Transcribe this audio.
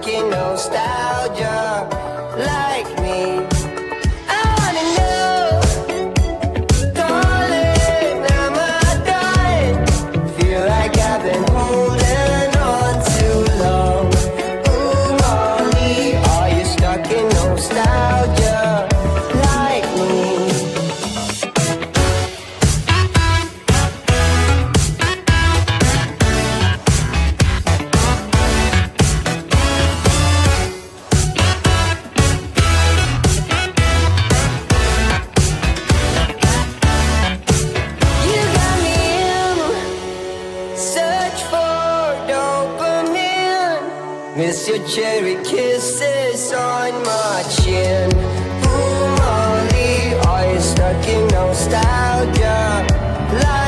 stuck in nostalgia like me? I wanna know, darling, am I done? Feel like I've been holding on too long. Ooh, Molly, are you stuck in nostalgia like me? You got me in search for dopamine. Miss your cherry kisses on my chin. Ooh, Molly, are you stuck in nostalgia? Like